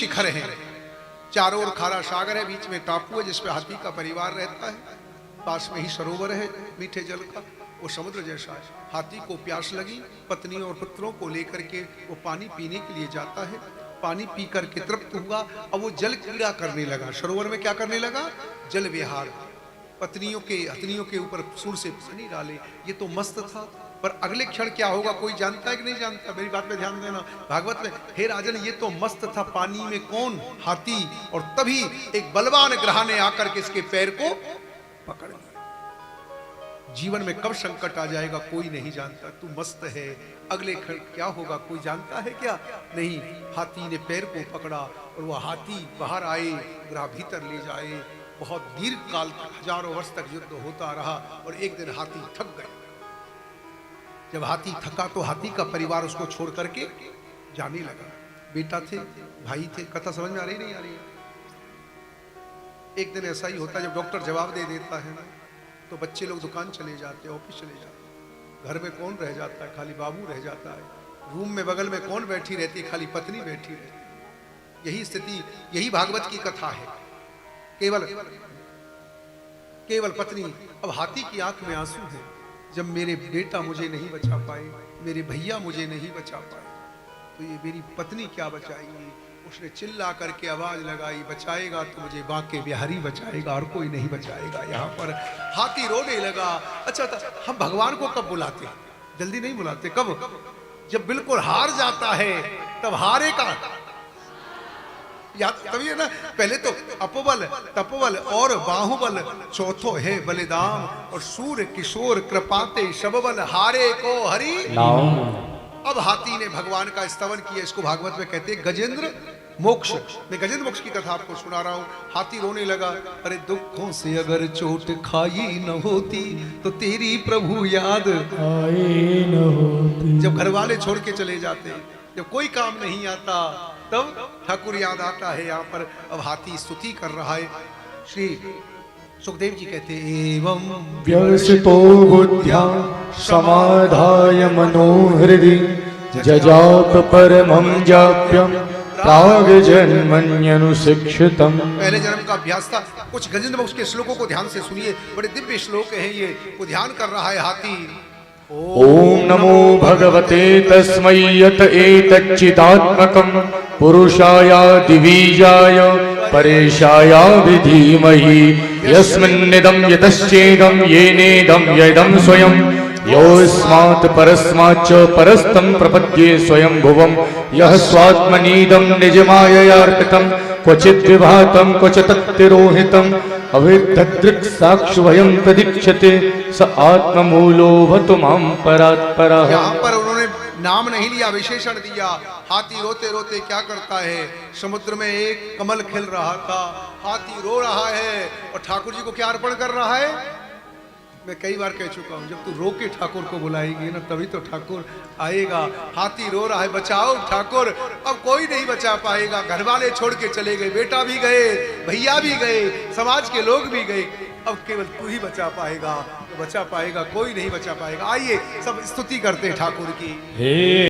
शिखर है, चारों ओर खारा सागर है, बीच में टापू है जिसपे हाथी का परिवार रहता है, पास में ही सरोवर है मीठे जल का, वो समुद्र जैसा है। हाथी को प्यास लगी, पत्नी और पुत्रों को लेकर के वो पानी पीने के लिए जाता है। पानी पी करके तृप्त हुआ, अब वो जल क्रीड़ा करने लगा। सरोवर में क्या करने लगा? जल विहार। पत्नियों के ऊपर सूर से पानी डाले, ये तो मस्त था। पर अगले क्षण क्या होगा कोई जानता है कि नहीं जानता? मेरी बात पे ध्यान देना। भागवत में, हे राजन ये तो मस्त था, पानी में कौन? हाथी। और तभी एक बलवान ग्रह ने आकर के इसके पैर को पकड़ लिया। जीवन में कब संकट आ जाएगा कोई नहीं जानता। तू मस्त है, अगले क्षण क्या होगा कोई जानता है क्या? नहीं। हाथी ने पैर को पकड़ा और वह हाथी बाहर आए, ग्रह भीतर ले जाए। बहुत दीर्घ काल तक, हजारों वर्ष तक युद्ध होता रहा और एक दिन हाथी थक गया। जब हाथी थका तो हाथी का परिवार उसको छोड़ करके जाने लगा। बेटा थे, भाई थे। कथा समझ में आ रही नहीं आ रही है? एक दिन ऐसा ही होता है, जब डॉक्टर जवाब दे देता है ना, तो बच्चे लोग दुकान चले जाते हैं, ऑफिस चले जाते हैं। घर में कौन रह जाता है? खाली बाबू रह जाता है। रूम में बगल में कौन बैठी रहती है? खाली पत्नी बैठी रहती है। यही स्थिति, यही भागवत की कथा है। केवल पत्नी। अब हाथी की आंख में आंसू है। जब मेरे बेटा मुझे नहीं बचा पाए, मेरे भैया मुझे नहीं बचा पाए, तो ये मेरी पत्नी क्या बचाएगी? उसने चिल्ला करके आवाज लगाई, बचाएगा तो मुझे बांके बिहारी बचाएगा और कोई नहीं बचाएगा। यहाँ पर हाथी रोने लगा। अच्छा हम भगवान को कब बुलाते हैं? जल्दी नहीं बुलाते। कब? जब बिल्कुल हार जाता है, तब हारे का याद तभी है ना। पहले तो अपबल, तपबल और बाहुबल, चौथो है बलिदान, और सूर्य किशोर कृपाते सबबल, हारे को हरि नाम। अब हाथी ने भगवान का स्तवन किया। इसको भागवत में कहते हैं गजेंद्र मोक्ष। मैं गजेंद्र मोक्ष की कथा आपको सुना रहा हूँ। हाथी रोने लगा, अरे दुखों से अगर चोट खाई न होती तो तेरी प्रभु याद आई न होती। जब घर वाले छोड़ के चले जाते, जब कोई काम नहीं आता, तब ठाकुर याद आता है। यहाँ पर अब हाथी स्तुति कर रहा है। श्री सुखदेव जी कहते एवं व्यवसितो बुद्ध्या समाधाय मनोहृदि जजाप परमं जाप्यं प्राग जन्मन्यनुशिक्षितम्। पहले जन्म का अभ्यास था। कुछ गजेंद्र मोक्ष के श्लोकों को ध्यान से सुनिए, बड़े दिव्य श्लोक हैं ये। वो ध्यान कर रहा है हाथी। ओम नमो भगवते तस्मै यत एतच्चिदात्मकं पुरुषाय दिवीजाय परेशाय विधीमहि यस्मिन्निदं यतश्चेदं येनेदं यदं स्वयं योऽस्मात् परस्माच्च परस्तं प्रपद्ये स्वयं भुवं यः स्वात्मनीदं निजमाययार्पितं क्वचित् विभातं क्वचित् तत्तिरोहितम् अविद्धदृक् साक्षुभयं प्रदीक्षते स आत्ममूलोऽवतु मां परात्परः। यहाँ पर उन्होंने नाम नहीं लिया, विशेषण दिया। हाथी रोते रोते क्या करता है? समुद्र में एक कमल खिल रहा था, हाथी रो रहा है और ठाकुर जी को क्या अर्पण कर रहा है? मैं कई बार कह चुका हूं, जब तू रो के ठाकुर को बुलाएगी ना, तभी तो ठाकुर आएगा। हाथी रो रहा है, बचाओ ठाकुर, अब कोई नहीं बचा पाएगा। घर वाले छोड़ के चले गए, बेटा भी गए, भैया भी गए, समाज के लोग भी गए, अब केवल तू ही बचा पाएगा। बचा पाएगा? कोई नहीं बचा पाएगा। आइए सब स्तुति करते हैं ठाकुर की।